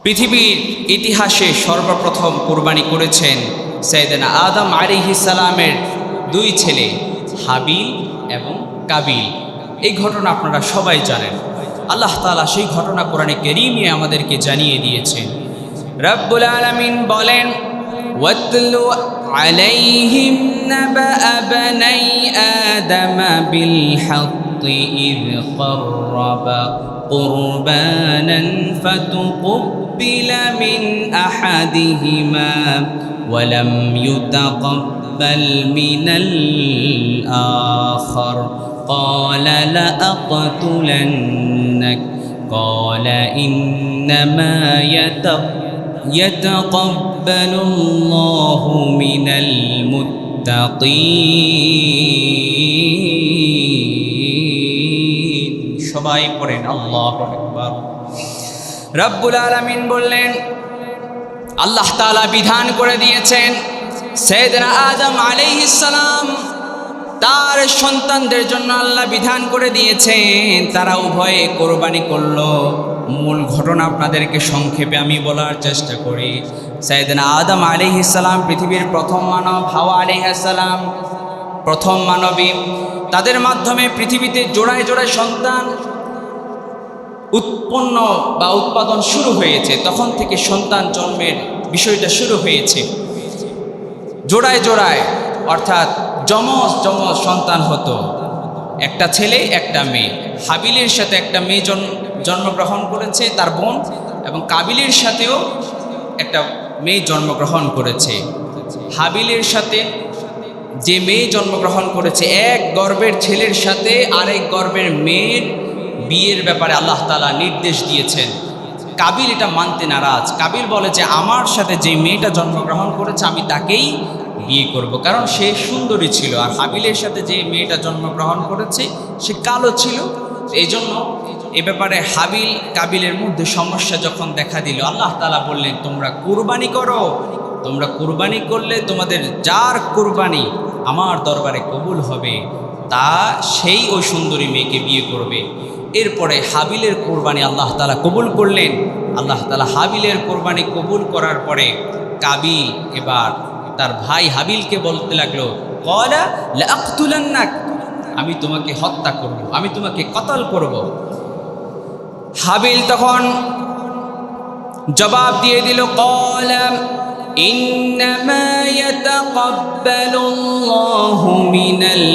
পৃথিবীর ইতিহাসে সর্বপ্রথম কুরবানি করেছেন সাইয়েদনা আদম আলাইহিস সালামের দুই ছেলে হাবিল এবং কাবিল। এই ঘটনা আপনারা সবাই জানেন। আল্লাহ তাআলা সেই ঘটনা কোরআনে কারীমে আমাদেরকে জানিয়ে দিয়েছেন। রব্বুল আলামিন বলেন, ওয়াতলু আলাইহিম নাবা বানাই আদম বিল হাক্কি ইয ক্বাররাবা قربانا فتقبل من أحدهما ولم يتقبل من الآخر قال لأقتلنك قال إنما يتقبل الله من المتقين। সবাই পড়েন আল্লাহু আকবার। রব্বুল আলামিন বললেন, আল্লাহ তাআলা বিধান করে দিয়েছেন সাইয়েদনা আদম আলাইহিস সালাম তার সন্তানদের জন্য আল্লাহ বিধান করে দিয়েছেন, তারা উভয়ে কোরবানি করলো। মূল ঘটনা আপনাদেরকে সংক্ষেপে আমি বলার চেষ্টা করি। সাইয়েদনা আদম আলাইহিস সালাম পৃথিবীর প্রথম মানব, হাওয়া আলাইহিস সালাম প্রথম মানবী। তাদের মাধ্যমে পৃথিবীতে জোড়ায় জোড়ায় সন্তান উৎপন্ন বা উৎপাদন শুরু হয়েছে। তখন থেকে সন্তান জন্মের বিষয়টা শুরু হয়েছে। জোড়ায় জোড়ায় অর্থাৎ যমজ যমজ সন্তান হতো, একটা ছেলে একটা মেয়ে। হাবিলের সাথে একটা মেয়ে জন্মগ্রহণ করেছে, তার বোন, এবং কাবিলের সাথেও একটা মেয়ে জন্মগ্রহণ করেছে। হাবিলের সাথে যে মেয়ে জন্মগ্রহণ করেছে, এক গর্ভের ছেলের সাথে আরেক গর্ভের মেয়ের বিয়ের ব্যাপারে আল্লাহ তাআলা নির্দেশ দিয়েছেন। কাবিল এটা মানতে নারাজ। কাবিল বলে যে আমার সাথে যে মেয়েটা জন্মগ্রহণ করেছে আমি তাকেই বিয়ে করব, কারণ সে সুন্দরী ছিল। আর হাবিলের সাথে যে মেয়েটা জন্মগ্রহণ করেছে সে কালো ছিল। এই জন্য এ ব্যাপারে হাবিল কাবিলের মধ্যে সমস্যা যখন দেখা দিল, আল্লাহ তাআলা বললেন, তোমরা কুরবানি করো। তোমরা কুরবানি করলে তোমাদের যার কুরবানি আমার দরবারে কবুল হবে তা সেই ওই সুন্দরী মেয়েকে বিয়ে করবে। এরপরে হাবিলের কোরবানি আল্লাহ তাআলা কবুল করলেন। আল্লাহ তাআলা হাবিলের কোরবানি কবুল করার পরে কাবিল এবার তার ভাই হাবিলকে বলতে লাগলো, ক্বালা লাআকতুলান্নাক, আমি তোমাকে হত্যা করব, আমি তোমাকে কতল করব। হাবিল তখন জবাব দিয়ে দিল, ক্বালা ইন্নামা ইয়াতাকাব্বালুল্লাহু মিনাল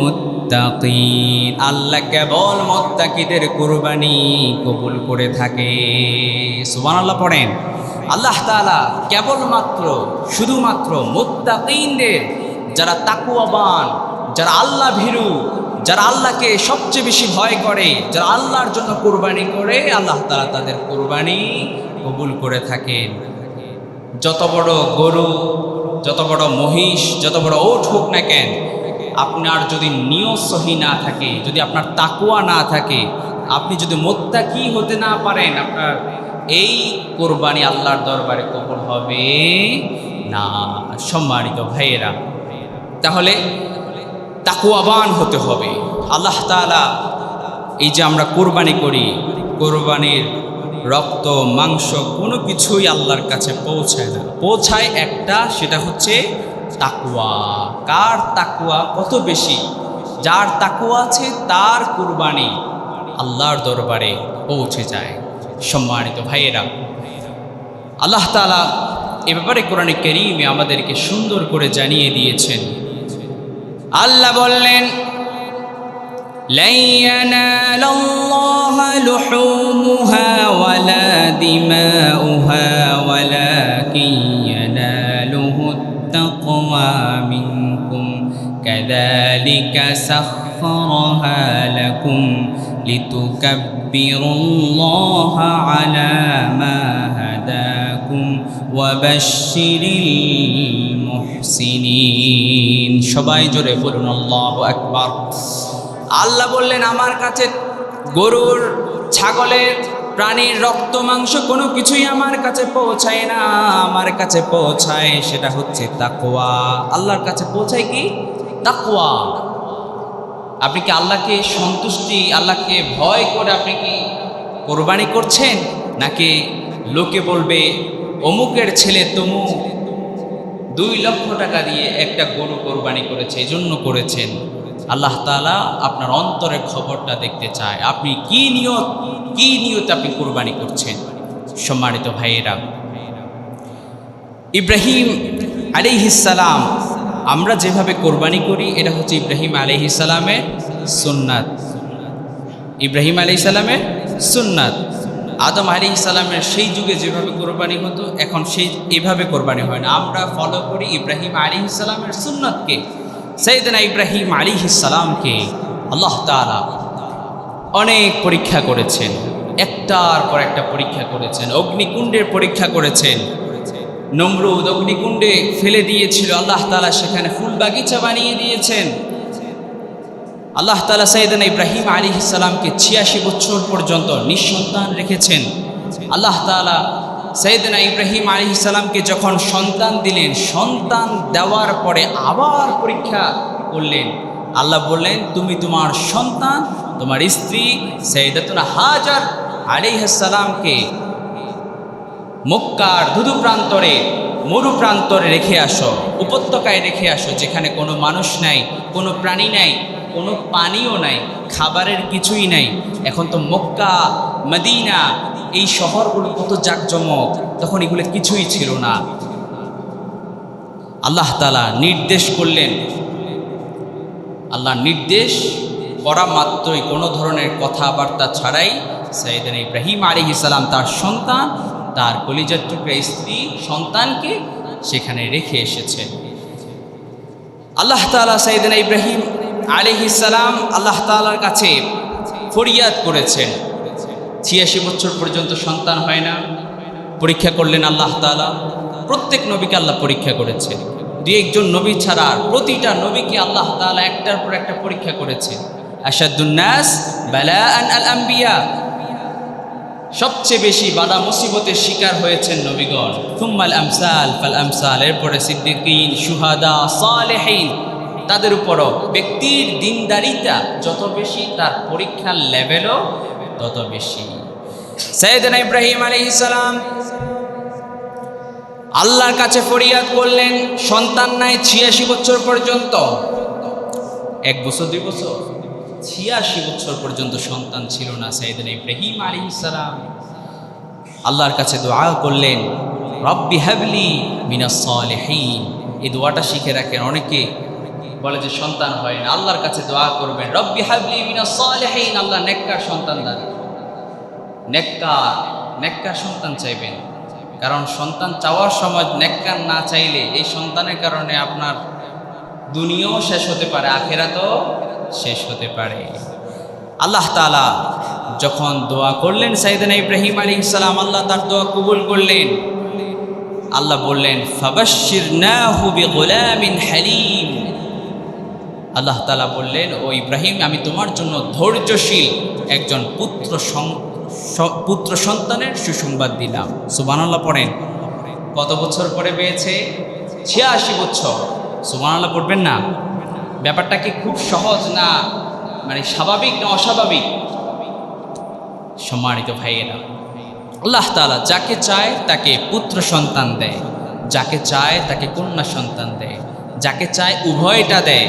মুত্তাকিন, আল্লাহ কেবল মুত্তাকিদের কুরবানি কবুল করে থাকে। সুবহানাল্লাহ পড়েন। আল্লাহ তাআলা কেবলমাত্র শুধুমাত্র মুত্তাকিনদের, যারা তাকওয়াবান, যারা আল্লাহ ভীরু, যারা আল্লাহকে সবচেয়ে বেশি ভয় করে, যারা আল্লাহর জন্য কুরবানি করে, আল্লাহ তাআলা তাদের কুরবানি কবুল করে থাকেন। যত বড় গরু, যত বড় মহিষ, যত বড় ওট হোক না কেন, আপনার যদি নিয়ত সহি না থাকে, যদি আপনার তাকওয়া না থাকে, আপনি যদি মুত্তাকি হতে না পারেন, আপনার এই কোরবানি আল্লাহর দরবারে কবুল হবে না। সম্মানিত ভাইয়েরা, তাহলে তাকওয়াবান হতে হবে। আল্লাহ তাআলা এই যে আমরা কোরবানি করি, কোরবানির রক্ত মাংস কোনো কিছুই আল্লাহর কাছে পৌঁছায় না। পৌঁছায় একটা, সেটা হচ্ছে তাকওয়া। কার তাকওয়া কত বেশি, যার তাকওয়া আছে তার কুরবানি আল্লাহর দরবারে পৌঁছে যায়। সম্মানিত ভাইয়েরা, আল্লাহ তাআলা এ ব্যাপারে কোরআনে কারীমে আমাদেরকে সুন্দর করে জানিয়ে দিয়েছেন। আল্লাহ বললেন, lan yanalallaha luhumuha wala dima'uha walakin yanaluhu at-taqwa minkum kadhalika sakhkharaha lakum litukabbirullaha ala ma hadakum wa bashshiril muhsinin। সবাই জোরে বলুন আল্লাহু আকবার। আল্লাহ বললেন, আমার কাছে গরুর, ছাগলের, প্রাণীর রক্ত মাংস কোনো কিছুই আমার কাছে পৌঁছায় না। আমার কাছে পৌঁছায় সেটা হচ্ছে তাকওয়া। আল্লাহর কাছে পৌঁছায় কি? তাকওয়া। আপনি কি আল্লাহকে সন্তুষ্টি, আল্লাহকে ভয় করে আপনি কি কোরবানি করছেন, নাকি লোকে বলবে অমুকের ছেলে তমুক 2 লক্ষ টাকা দিয়ে একটা গরু কোরবানি করেছে, এজন্য করেছেন। আল্লাহ তাআলা আপনার অন্তরের খবরটা দেখতে চায়, আপনি কি নিয়ত আপনি কোরবানি করছেন। সম্মানিত ভাইয়েরা, ইব্রাহিম আলাইহিস সালাম, আমরা যেভাবে কোরবানি করি এটা হচ্ছে ইব্রাহিম আলাইহিস সালামের সুন্নাত। ইব্রাহিম আলাইহিস সালামের সুন্নাত। আদম আলাইহিস সালামের সেই যুগে যেভাবে কোরবানি হতো, এখন এভাবে কোরবানি হয় না। আমরা ফলো করি ইব্রাহিম আলাইহিস সালামের সুন্নাতকে। সাইয়েদনা ইব্রাহিম আলাইহিস সালামকে আল্লাহ তাআলা অনেক পরীক্ষা করেছেন, একটার পর একটা পরীক্ষা করেছেন, অগ্নিকুণ্ডের পরীক্ষা করেছেন। নমরুদ অগ্নিকুণ্ডে ফেলে দিয়েছিল, আল্লাহ তাআলা সেখানে ফুল বাগিচা বানিয়ে দিয়েছেন। আল্লাহ তাআলা সাইয়েদনা ইব্রাহিম আলাইহিস সালামকে 86 বছর পর্যন্ত নিঃসন্তান রেখেছেন। আল্লাহ তাআলা সাইয়েদনা ইব্রাহিম আলাইহিস সালামকে যখন সন্তান দিলেন, সন্তান দেওয়ার পরে আবার পরীক্ষা করলেন। আল্লাহ বললেন, তুমি তোমার সন্তান, তোমার স্ত্রী সাইয়েদাতুনা হাজার আলাইহিস সালামকে মক্কার ধুধু প্রান্তরে, মরু প্রান্তরে রেখে আসো, উপত্যকায় রেখে আসো, যেখানে কোনো মানুষ নাই, কোনো প্রাণী নাই, কোনো পানিও নাই, খাবারের কিছুই নাই। এখন তো মক্কা, মদিনা এই শহরগুলো কত জাঁকজমক, তখন এগুলো কিছুই ছিল না। আল্লাহ তাআলা নির্দেশ করলেন, আল্লাহ নির্দেশ করা মাত্রই কোনো ধরনের কথাবার্তা ছাড়াই সাইয়েদনা ইব্রাহিম আলাইহিস সালাম তার সন্তান, তার কলিজার টুকরা স্ত্রী সন্তানকে সেখানে রেখে এসেছেন। আল্লাহ তাআলা সাইয়েদনা ইব্রাহিম আলাইহিস সালাম আল্লাহ তাআলার কাছে ফরিয়াদ করেছেন। 86 বছর পর্যন্ত সন্তান হয় না, পরীক্ষা করলেন আল্লাহ তাআলা। প্রত্যেক নবীকে আল্লাহ পরীক্ষা করেছেন, 2-1 নবী ছাড়া প্রতিটা নবীকে আল্লাহ তাআলা একটার পর একটা পরীক্ষা করেছেন। আশাদ্দুন নাস বালাআন আল আম্বিয়া, সবচেয়ে বেশি বাধা মুসিবতের শিকার হয়েছেন নবীগণ। থুম্মাল আমসাল ফাল আমসাল, এরপরে সিদ্দিকিন, শুহাদা, সালেহিন, তাদের উপরও ব্যক্তির দিনদারিতা যত বেশি, তার পরীক্ষার লেভেলও তত বেশি। সাইয়েদনা ইব্রাহিম আলাইহিস সালাম আল্লাহর কাছে ফরিয়াদ করলেন, সন্তান নাই 86 বছর পর্যন্ত। 1 বছর 2 বছর, 86 বছর পর্যন্ত সন্তান ছিল না সাইয়েদনা ইব্রাহিম আলাইহিস সালাম। আল্লাহর কাছে দোয়া করলেন, রব্বি হাবলি মিনাস সালিহিন। এই দোয়াটা শিখে রাখেন, অনেকে বলে যে সন্তান হয় না, আল্লাহর কাছে দোয়া করবেন, রব্বি হাবলি মিনাস সালিহিন, আল্লাহ নেককার সন্তান দান। নেককার সন্তান চাইবেন, কারণ সন্তান চাওয়ার সময় নেককার না চাইলে এই সন্তানের কারণে আপনার দুনিয়াও শেষ হতে পারে, আখিরাতও শেষ হতে পারে। আল্লাহ তাআলা যখন দোয়া করলেন সাইয়েদনা ইব্রাহিম আলাইহিস সালাম, আল্লাহ তার দোয়া কবুল করলেন। আল্লাহ বললেন, ফাবাশশিরনাহু বিগুলামিন হালিম। আল্লাহ তাআলা বললেন, ও ইব্রাহিম, আমি তোমার জন্য ধৈর্যশীল একজন পুত্র সন্তানের সুসংবাদ দিলাম। সুবহানাল্লাহ পড়েন। কত বছর পরে পেয়েছে? 86 বছর। সুবহানাল্লাহ পড়বেন না? ব্যাপারটা কি খুব সহজ না মানে স্বাভাবিক না অস্বাভাবিক? সম্মানিত ভাইয়েরা, আল্লাহ তাআলা যাকে চায় তাকে পুত্র সন্তান দেয়, যাকে চায় তাকে কন্যা সন্তান দেয়, যাকে চায় উভয়টা দেয়,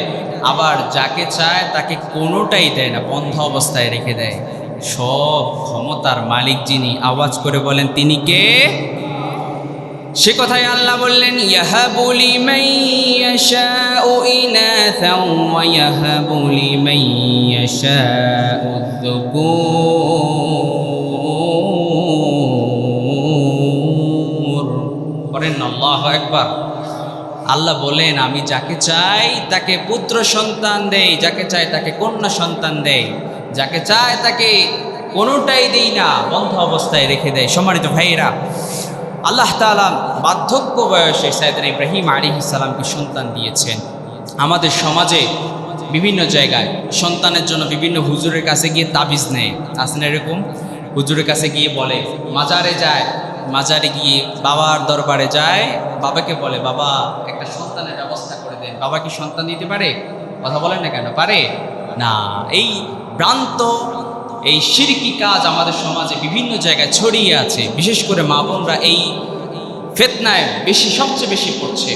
আবার যাকে চায় তাকে কোনোটাই দেয় না, বন্ধ অবস্থায় রেখে দেয়। সব ক্ষমতার মালিক যিনি, আওয়াজ করে বলেন তিনি কে? সে কথাই আল্লাহ বললেন, ইয়াহাবু লিমান ইয়াশাউ ইনাথাও ওয়া ইয়াহাবু লিমান ইয়াশাউ যুকুর। করেন আল্লাহু আকবার। আল্লাহ বলেন, আমি যাকে চাই তাকে পুত্র সন্তান দেই, যাকে চাই তাকে কন্যা সন্তান দেই, যাকে চায় তাকে কোনোটাই দেই না, বন্ধ অবস্থায় রেখে দেয়। সম্মানিত ভাইয়েরা, আল্লাহ তাআলা বার্ধক্য বয়সে সাইয়েদনা ইব্রাহিম আলাইহিস সালামকে সন্তান দিয়েছেন। আমাদের সমাজে বিভিন্ন জায়গায় সন্তানের জন্য বিভিন্ন হুজুরের কাছে গিয়ে তাবিজ নেয়, আসেন এরকম? হুজুরের কাছে গিয়ে বলে, মাজারে যায়, মাজারে গিয়ে বাবার দরবারে যায়, বাবাকে বলে, বাবা একটা সন্তানের ব্যবস্থা করে দেন। বাবা কি সন্তান দিতে পারে? কথা বলেন না কেন? পারে না। এই ভ্রান্ত এই শিরকি কাজ আমাদের সমাজে বিভিন্ন জায়গায় ছড়িয়ে আছে, বিশেষ করে মা বোনরা এই ফিতনায় সবচেয়ে বেশি পড়ছে।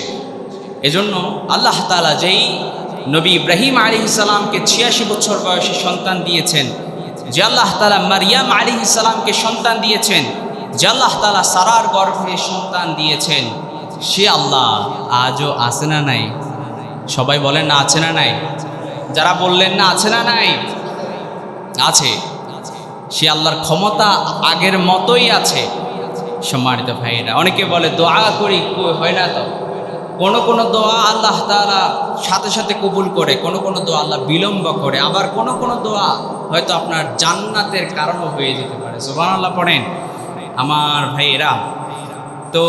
এজন্য আল্লাহ তাআলা যেই নবী ইব্রাহিম আলাইহিস সালামকে 86 বছর বয়সে সন্তান দিয়েছেন, যে আল্লাহ তাআলা মারিয়াম আলাইহিস সালামকে সন্তান দিয়েছেন, যে আল্লাহ তাআলা সারার গর্ভে সন্তান দিয়েছেন, সে আল্লাহ আজও আছে না নাই? সবাই বলেন না আছে না নাই? যারা বললেন না আছে না নাই, আছে। সে আল্লাহর ক্ষমতা আগের মতোই আছে। সম্মানিত ভাইয়েরা, অনেকে বলে দোয়া করি, হয় না তো। কোনো দোয়া আল্লাহ তাআলা সাথে সাথে কবুল করে, কোনো দোয়া আল্লাহ বিলম্ব করে, আবার কোনো দোয়া হয়তো আপনার জান্নাতের কারণও হয়ে যেতে পারে। সুবহানাল্লাহ পড়েন আমার ভাইয়েরা। তো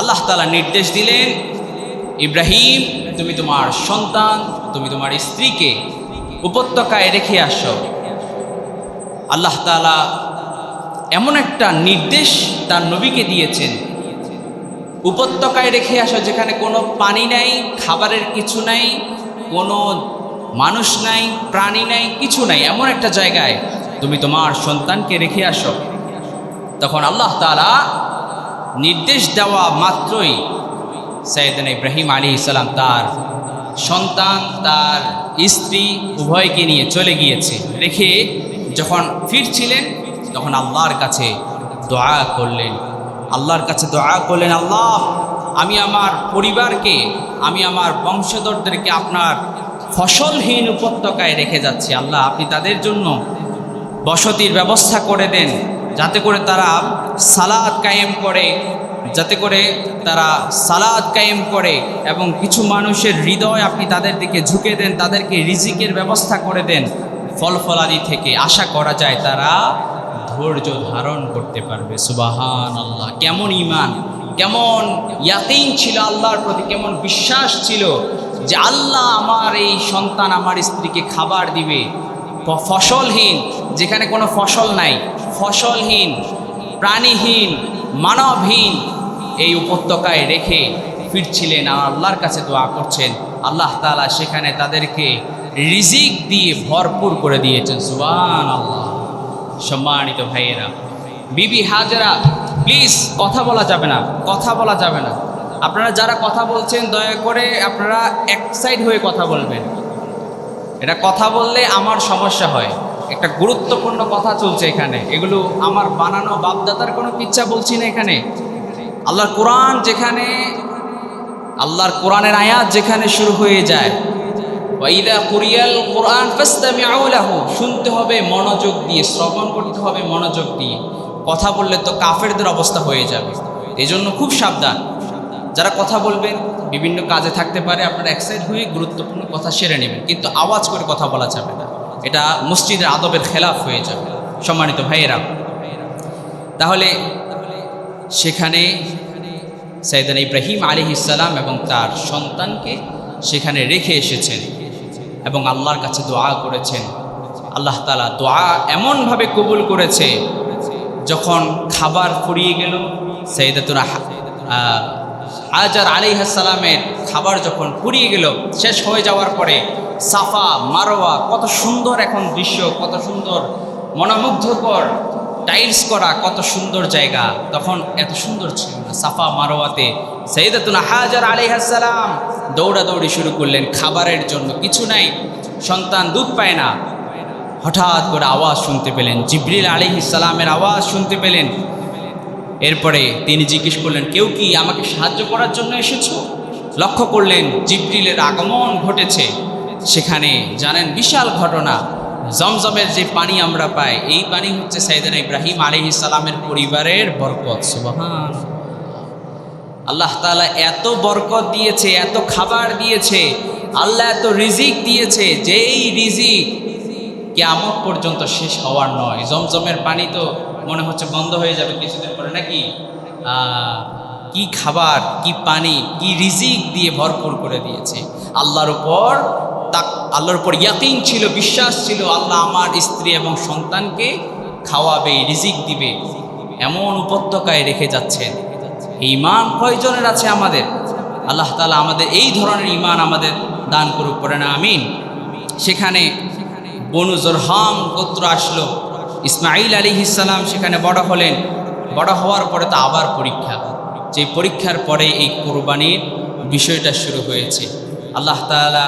আল্লাহ তাআলা নির্দেশ দিলেন, ইব্রাহিম তুমি তোমার সন্তান, তুমি তোমার স্ত্রীকে উপত্যকায় রেখে আসো। আল্লাহ তাআলা এমন একটা নির্দেশ তার নবীকে দিয়েছেন, উপত্যকায় রেখে আসো, যেখানে কোনো পানি নাই, খাবারের কিছু নাই, কোনো মানুষ নাই, প্রাণী নাই, কিছু নাই, এমন একটা জায়গায় তুমি তোমার সন্তানকে রেখে আসো। তখন আল্লাহ তাআলা নির্দেশ দেওয়া মাত্রই সাইয়েদনা ইব্রাহিম আলাইহিস সালাম তার সন্তান, তার স্ত্রী উভয়কে নিয়ে চলে গিয়েছে। রেখে যখন ফিরছিলেন তখন আল্লাহর কাছে দোয়া করলেন, আল্লাহ আমি আমার পরিবারকে, আমি আমার বংশধরদেরকে আপনার ফসলহীন উপত্যকায় রেখে যাচ্ছি। আল্লাহ আপনি তাদের জন্য বসতির ব্যবস্থা করে দেন, যাতে করে তারা সালাত কায়েম করে, এবং কিছু মানুষের হৃদয় আপনি তাদের দিকে ঝুঁকে দেন, তাদেরকে রিজিকের ব্যবস্থা করে দেন। ফলফলাদি থেকে আশা করা যায় তারা ধৈর্য ধারণ করতে পারবে। সুবহানাল্লাহ, কেমন ঈমান, কেমন ইয়াকিন ছিল আল্লাহর প্রতি, কেমন বিশ্বাস ছিল যে আল্লাহ আমার এই সন্তান, আমার স্ত্রীকে খাবার দিবে। ফসলহীন, যেখানে কোনো ফসল নাই, ফসলহীন, প্রাণীহীন, মানবহীন এই উপত্যকায় রেখে ফিরছিলেন আর আল্লাহর কাছে দোয়া করছেন। আল্লাহ তাআলা সেখানে তাদেরকে রিজিক দিয়ে ভরপুর করে দিয়েছেন। সুবহানাল্লাহ। সম্মানিত ভাইয়েরা, বিবি হাজেরা, প্লিজ কথা বলা যাবে না। আপনারা যারা কথা বলছেন দয়া করে আপনারা এক সাইড হয়ে কথা বলবেন। এটা কথা বললে আমার সমস্যা হয়। একটা গুরুত্বপূর্ণ কথা চলছে এখানে, এগুলো আমার বানানো বাপদাদার কোনো কিচ্ছা বলছি না। এখানে আল্লাহর কোরআন, যেখানে আল্লাহর কোরআনের আয়াত যেখানে শুরু হয়ে যায়, ওয়াইদা কুরিয়াল কোরআন ফাসতামিউ লাহু, শুনতে হবে মনোযোগ দিয়ে, শ্রবণ করতে হবে মনোযোগ দিয়ে। কথা বললে তো কাফেরদের অবস্থা হয়ে যাবে। এই জন্য খুব সাবধান। যারা কথা বলবেন, বিভিন্ন কাজে থাকতে পারে, আপনারা এক সাইড হয়ে গুরুত্বপূর্ণ কথা সেরে নেবেন, কিন্তু আওয়াজ করে কথা বলা যাবে না। এটা মসজিদের আদবের খেলাফ হয়ে যাবে। সম্মানিত ভাইয়েরা, তাহলে সেখানে সাইয়েদনা ইব্রাহিম আলাইহিস সালাম এবং তার সন্তানকে সেখানে রেখে এসেছেন এবং আল্লাহর কাছে দোয়া করেছেন। আল্লাহ তাআলা দোয়া এমনভাবে কবুল করেছে, যখন খাবার ফুরিয়ে গেল, সাইয়েদাতুনা হাজার আলাইহিস সালামের খাবার যখন ফুরিয়ে গেল, শেষ হয়ে যাওয়ার পরে সাফা মারওয়া, কত সুন্দর এখন দৃশ্য, কত সুন্দর মনোমুগ্ধকর, টাইলস করা, কত সুন্দর জায়গা। তখন এত সুন্দর ছিল না। সাফা মারওয়াতে সাইয়েদাতুনা হাজার আলাইহিস সালাম দৌড়াদৌড়ি শুরু করলেন খাবারের জন্য। কিছু নাই, সন্তান দুধ পায় না। হঠাৎ করে আওয়াজ শুনতে পেলেন, জিবরিল আলাইহিস সালামের আওয়াজ শুনতে পেলেন। এরপরে তিনি জিজ্ঞেস করলেন, কেউ কি আমাকে সাহায্য করার জন্য এসেছো? লক্ষ্য করলেন জিবরিলের আগমন ঘটেছে। সেখানে জানেন বিশাল ঘটনা, জমজমের যে পানি আমরা পাই, এই পানি হচ্ছে সাইয়েদনা ইব্রাহিম আলাইহিস সালামের পরিবারের বরকত। সুবহান আল্লাহ তাআলা এত বরকত দিয়েছে, এত খাবার দিয়েছে, আল্লাহ এত রিজিক দিয়েছে, যেই রিজিক কিয়ামত পর্যন্ত শেষ হওয়ার নয়। জমজমের পানি তো মনে হচ্ছে বন্ধ হয়ে যাবে কিছুদিন পরে, নাকি? কি খাবার, কি পানি, কি রিজিক দিয়ে ভরপুর করে দিয়েছে। আল্লাহর উপর ইয়াকিন ছিল, বিশ্বাস ছিল, আল্লাহ আমার স্ত্রী এবং সন্তানকে খাওয়াবে, রিজিক দিবে। এমন উপত্যকায় রেখে যাচ্ছেন। ঈমান কয়জনের আছে আমাদের? আল্লাহ তাআলা আমাদের এই ধরনের ঈমান আমাদের দান করুক, পড়ে না আমিন। সেখানে বনু জরহাম গোত্র আসলো, ইসমাঈল আলাইহিস সালাম সেখানে বড় হলেন। বড় হওয়ার পরে তো আবার পরীক্ষা, যে পরীক্ষার পরে এই কোরবানির বিষয়টা শুরু হয়েছে। আল্লাহ তাআলা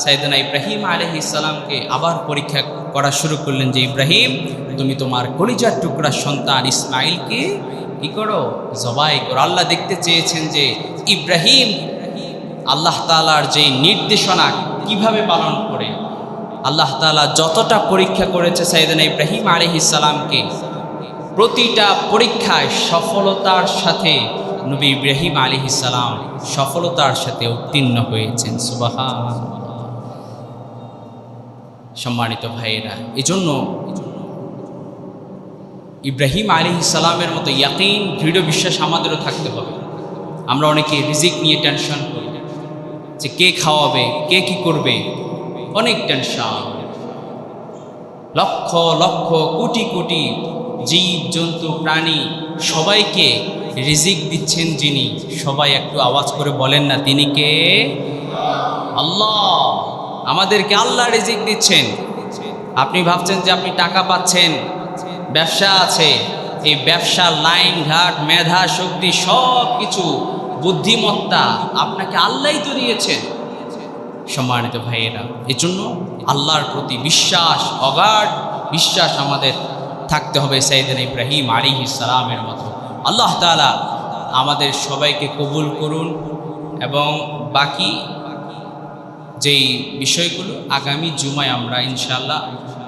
সাইয়েদনা ইব্রাহিম আলাইহিস সালামকে আবার পরীক্ষা করা শুরু করলেন যে ইব্রাহিম, তুমি তোমার কলিজার টুকরা সন্তান ইসমাঈলকে কি করো, জবাই করো। আল্লাহ দেখতে চেয়েছেন যে ইব্রাহিম আল্লাহ তাআলার যে নির্দেশনা কিভাবে পালন করে। আল্লাহ তাআলা যতটা পরীক্ষা করেছে সাইয়েদনা ইব্রাহিম আলাইহিস সালামকে, প্রতিটা পরীক্ষায় সফলতার সাথে নবী ইব্রাহিম আলাইহিস সালাম সফলতার সাথে উত্তীর্ণ হয়েছেন। সুবহানাল্লাহ। সম্মানিত ভাইয়েরা, এজন্য ইব্রাহিম আলাইহিস সালামের মতো ইয়াকিন, দৃঢ় বিশ্বাস আমাদেরও থাকতে হবে। আমরা অনেকে রিজিক নিয়ে টেনশন করি, যে কে খাওয়াবে, কে কি করবে, অনেক টেনশন। লক্ষ লক্ষ কোটি কোটি জীব জন্তু প্রাণী সবাইকে রিজিক দিচ্ছেন যিনি, সবাই একটু আওয়াজ করে বলেন না, তিনি কে? আল্লাহ। আমাদেরকে আল্লাহ রিজিক দিচ্ছেন। আপনি ভাবছেন যে আপনি টাকা পাচ্ছেন, ব্যবসা আছে, এই ব্যবসার লাইন ঘাট, মেধা শক্তি, সব কিছু, বুদ্ধিমত্তা আপনাকে আল্লাহই তো দিয়েছেন। সম্মানিত ভাইয়েরা, এজন্য আল্লাহর প্রতি বিশ্বাস, অগাধ বিশ্বাস আমাদের থাকতে হবে সাইয়েদনা ইব্রাহিম আলাইহিস সালামের মতো। আল্লাহ তাআলা আমাদের সবাইকে কবুল করুন, এবং বাকি যেই বিষয়গুলো আগামী জুমায় আমরা ইনশাআল্লাহ